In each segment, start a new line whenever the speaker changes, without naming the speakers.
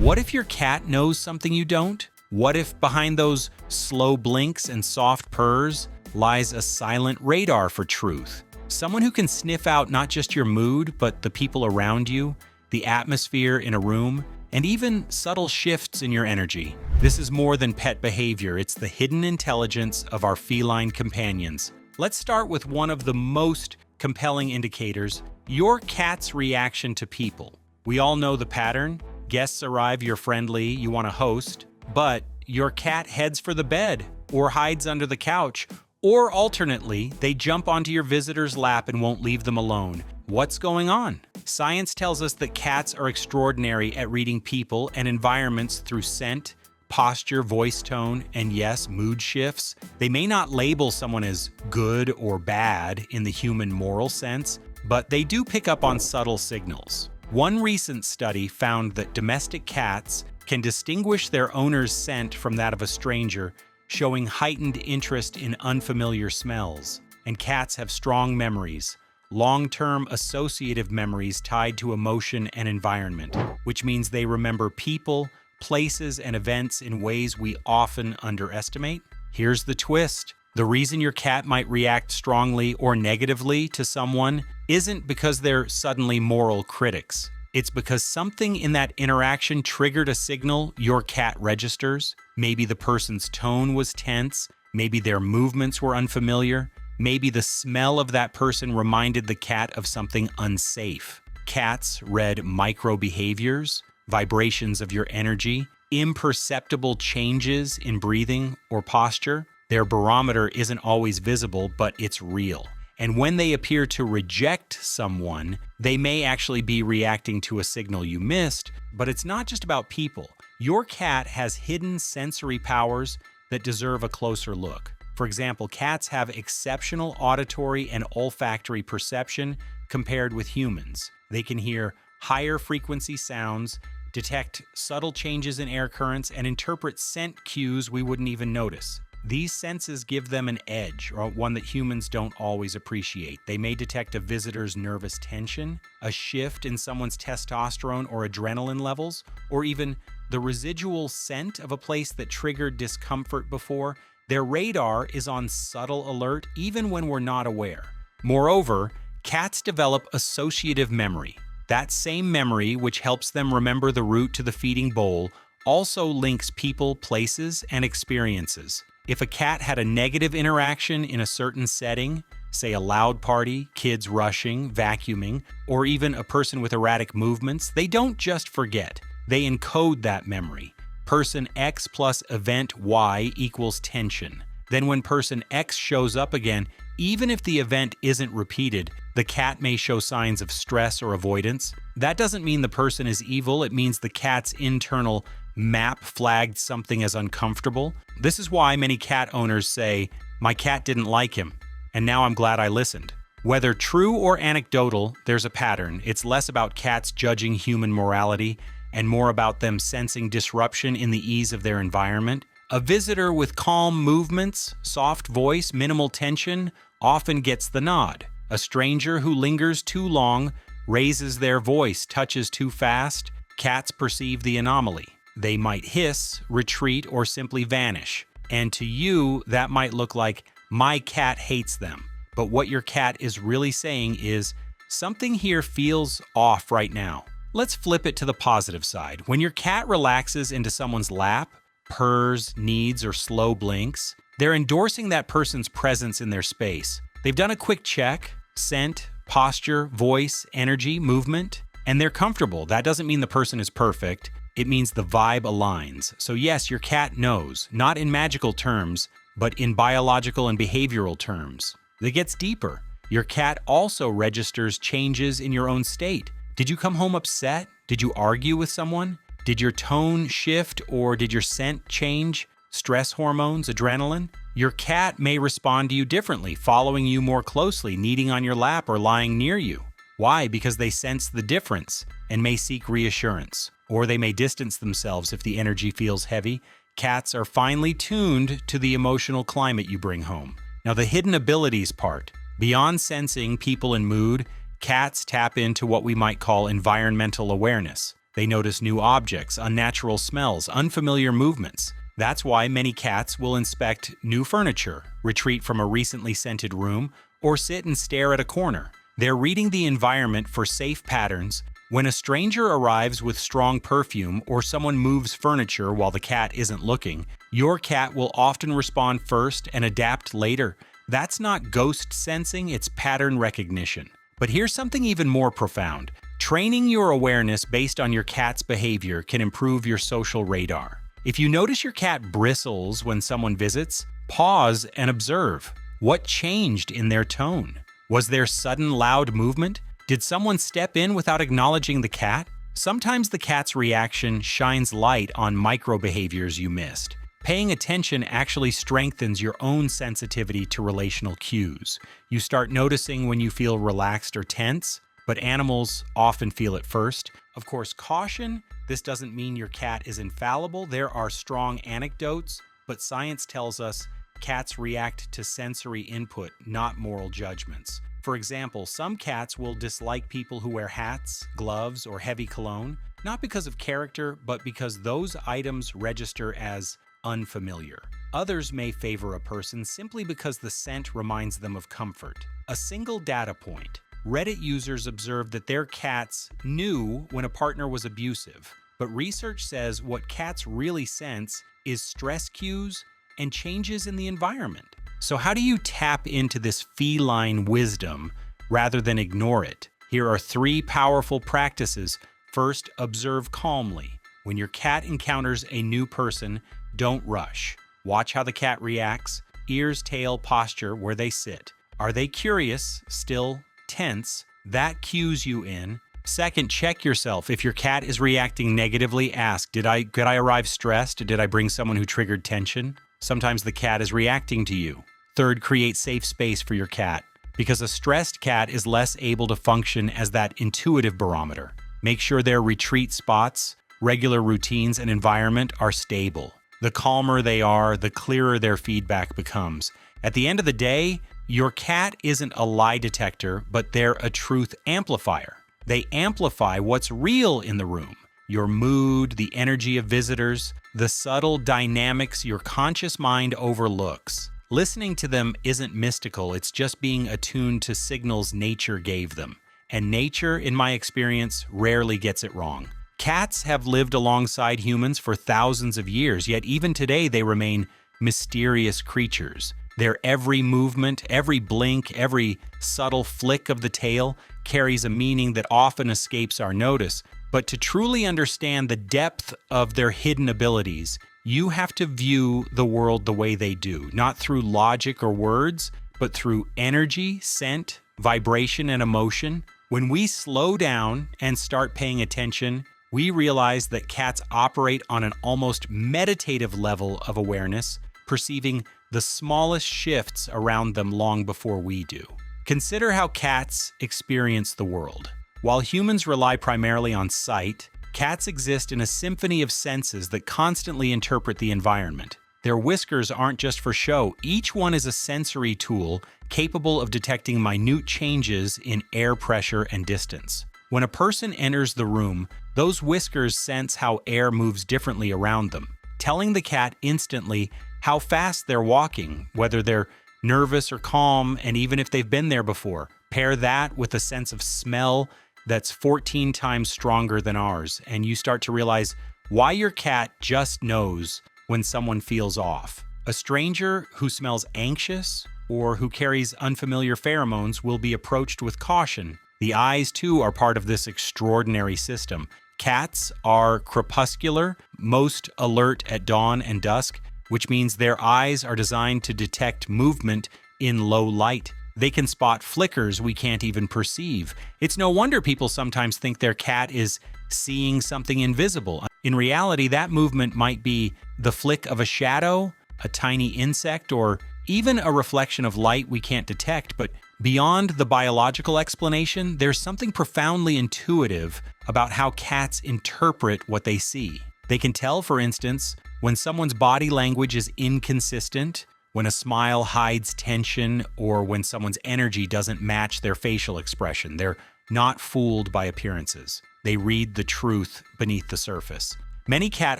What if your cat knows something you don't? What if behind those slow blinks and soft purrs lies a silent radar for truth? Someone who can sniff out not just your mood, but the people around you, the atmosphere in a room, and even subtle shifts in your energy. This is more than pet behavior, it's the hidden intelligence of our feline companions. Let's start with one of the most compelling indicators, your cat's reaction to people. We all know the pattern. Guests arrive, you're friendly, you want to host, but your cat heads for the bed or hides under the couch, or alternately, they jump onto your visitor's lap and won't leave them alone. What's going on? Science tells us that cats are extraordinary at reading people and environments through scent, posture, voice tone, and yes, mood shifts. They may not label someone as good or bad in the human moral sense, but they do pick up on subtle signals. One recent study found that domestic cats can distinguish their owner's scent from that of a stranger, showing heightened interest in unfamiliar smells. And cats have strong memories, long-term associative memories tied to emotion and environment, which means they remember people, places, and events in ways we often underestimate. Here's the twist. The reason your cat might react strongly or negatively to someone isn't because they're suddenly moral critics. It's because something in that interaction triggered a signal your cat registers. Maybe the person's tone was tense, maybe their movements were unfamiliar, maybe the smell of that person reminded the cat of something unsafe. Cats read micro behaviors, vibrations of your energy, imperceptible changes in breathing or posture. Their barometer isn't always visible, but it's real. And when they appear to reject someone, they may actually be reacting to a signal you missed, but it's not just about people. Your cat has hidden sensory powers that deserve a closer look. For example, cats have exceptional auditory and olfactory perception compared with humans. They can hear higher frequency sounds, detect subtle changes in air currents, and interpret scent cues we wouldn't even notice. These senses give them an edge, or one that humans don't always appreciate. They may detect a visitor's nervous tension, a shift in someone's testosterone or adrenaline levels, or even the residual scent of a place that triggered discomfort before. Their radar is on subtle alert even when we're not aware. Moreover, cats develop associative memory. That same memory, which helps them remember the route to the feeding bowl, also links people, places, and experiences. If a cat had a negative interaction in a certain setting, say a loud party, kids rushing, vacuuming, or even a person with erratic movements, they don't just forget. They encode that memory. Person X plus event Y equals tension. Then when person X shows up again, even if the event isn't repeated, the cat may show signs of stress or avoidance. That doesn't mean the person is evil, it means the cat's internal map flagged something as uncomfortable. This is why many cat owners say, "My cat didn't like him, and now I'm glad I listened." Whether true or anecdotal, there's a pattern. It's less about cats judging human morality and more about them sensing disruption in the ease of their environment. A visitor with calm movements, soft voice, minimal tension often gets the nod. A stranger who lingers too long, raises their voice, touches too fast, cats perceive the anomaly. They might hiss, retreat, or simply vanish. And to you, that might look like, "My cat hates them." But what your cat is really saying is, "Something here feels off right now." Let's flip it to the positive side. When your cat relaxes into someone's lap, purrs, kneads, or slow blinks, they're endorsing that person's presence in their space. They've done a quick check, scent, posture, voice, energy, movement, and they're comfortable. That doesn't mean the person is perfect. It means the vibe aligns. So yes, your cat knows, not in magical terms, but in biological and behavioral terms. It gets deeper. Your cat also registers changes in your own state. Did you come home upset? Did you argue with someone? Did your tone shift or did your scent change? Stress hormones, adrenaline? Your cat may respond to you differently, following you more closely, kneading on your lap, or lying near you. Why? Because they sense the difference and may seek reassurance. Or they may distance themselves if the energy feels heavy. Cats are finely tuned to the emotional climate you bring home. Now, the hidden abilities part. Beyond sensing people and mood, cats tap into what we might call environmental awareness. They notice new objects, unnatural smells, unfamiliar movements. That's why many cats will inspect new furniture, retreat from a recently scented room, or sit and stare at a corner. They're reading the environment for safe patterns. When a stranger arrives with strong perfume or someone moves furniture while the cat isn't looking, your cat will often respond first and adapt later. That's not ghost sensing, it's pattern recognition. But here's something even more profound. Training your awareness based on your cat's behavior can improve your social radar. If you notice your cat bristles when someone visits, pause and observe. What changed in their tone? Was there sudden loud movement? Did someone step in without acknowledging the cat? Sometimes the cat's reaction shines light on micro behaviors you missed. Paying attention actually strengthens your own sensitivity to relational cues. You start noticing when you feel relaxed or tense, but animals often feel it first. Of course, caution, this doesn't mean your cat is infallible. There are strong anecdotes, but science tells us cats react to sensory input, not moral judgments. For example, some cats will dislike people who wear hats, gloves, or heavy cologne, not because of character, but because those items register as unfamiliar. Others may favor a person simply because the scent reminds them of comfort. A single data point. Reddit users observed that their cats knew when a partner was abusive, but research says what cats really sense is stress cues and changes in the environment. So how do you tap into this feline wisdom rather than ignore it? Here are 3 powerful practices. First, observe calmly. When your cat encounters a new person, don't rush. Watch how the cat reacts, ears, tail, posture, where they sit. Are they curious, still, tense? That cues you in. Second, check yourself. If your cat is reacting negatively, ask, did I arrive stressed? Did I bring someone who triggered tension? Sometimes the cat is reacting to you. Third, create safe space for your cat, because a stressed cat is less able to function as that intuitive barometer. Make sure their retreat spots, regular routines, and environment are stable. The calmer they are, the clearer their feedback becomes. At the end of the day, your cat isn't a lie detector, but they're a truth amplifier. They amplify what's real in the room. Your mood, the energy of visitors, the subtle dynamics your conscious mind overlooks. Listening to them isn't mystical, it's just being attuned to signals nature gave them. And nature, in my experience, rarely gets it wrong. Cats have lived alongside humans for thousands of years, yet even today they remain mysterious creatures. Their every movement, every blink, every subtle flick of the tail carries a meaning that often escapes our notice. But to truly understand the depth of their hidden abilities, you have to view the world the way they do, not through logic or words, but through energy, scent, vibration, and emotion. When we slow down and start paying attention, we realize that cats operate on an almost meditative level of awareness, perceiving the smallest shifts around them long before we do. Consider how cats experience the world. While humans rely primarily on sight, cats exist in a symphony of senses that constantly interpret the environment. Their whiskers aren't just for show. Each one is a sensory tool capable of detecting minute changes in air pressure and distance. When a person enters the room, those whiskers sense how air moves differently around them, telling the cat instantly how fast they're walking, whether they're nervous or calm, and even if they've been there before. Pair that with a sense of smell that's 14 times stronger than ours, and you start to realize why your cat just knows when someone feels off. A stranger who smells anxious or who carries unfamiliar pheromones will be approached with caution. The eyes, too, are part of this extraordinary system. Cats are crepuscular, most alert at dawn and dusk, which means their eyes are designed to detect movement in low light. They can spot flickers we can't even perceive. It's no wonder people sometimes think their cat is seeing something invisible. In reality, that movement might be the flick of a shadow, a tiny insect, or even a reflection of light we can't detect. But beyond the biological explanation, there's something profoundly intuitive about how cats interpret what they see. They can tell, for instance, when someone's body language is inconsistent, when a smile hides tension, or when someone's energy doesn't match their facial expression. They're not fooled by appearances. They read the truth beneath the surface. Many cat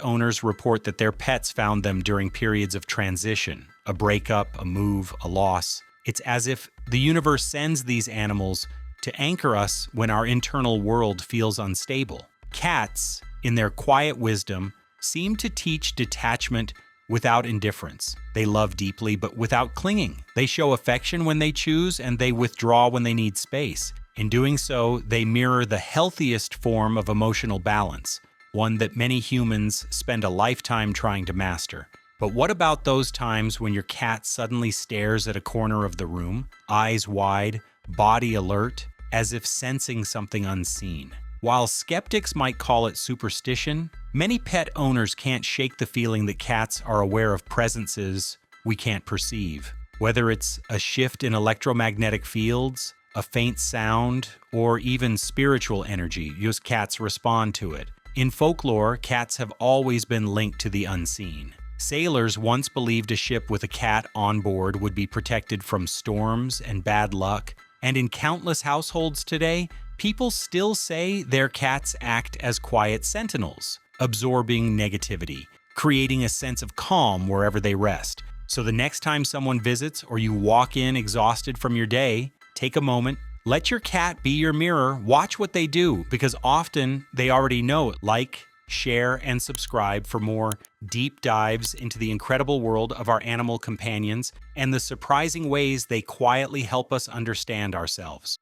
owners report that their pets found them during periods of transition, a breakup, a move, a loss. It's as if the universe sends these animals to anchor us when our internal world feels unstable. Cats, in their quiet wisdom, seem to teach detachment without indifference. They love deeply but without clinging. They show affection when they choose, and they withdraw when they need space. In doing so, they mirror the healthiest form of emotional balance, one that many humans spend a lifetime trying to master. But what about those times when your cat suddenly stares at a corner of the room, eyes wide, body alert, as if sensing something unseen? While skeptics might call it superstition, many pet owners can't shake the feeling that cats are aware of presences we can't perceive. Whether it's a shift in electromagnetic fields, a faint sound, or even spiritual energy, just cats respond to it. In folklore, cats have always been linked to the unseen. Sailors once believed a ship with a cat on board would be protected from storms and bad luck, and in countless households today, people still say their cats act as quiet sentinels, absorbing negativity, creating a sense of calm wherever they rest. So the next time someone visits or you walk in exhausted from your day, take a moment, let your cat be your mirror, watch what they do, because often they already know it. Like, share, and subscribe for more deep dives into the incredible world of our animal companions and the surprising ways they quietly help us understand ourselves.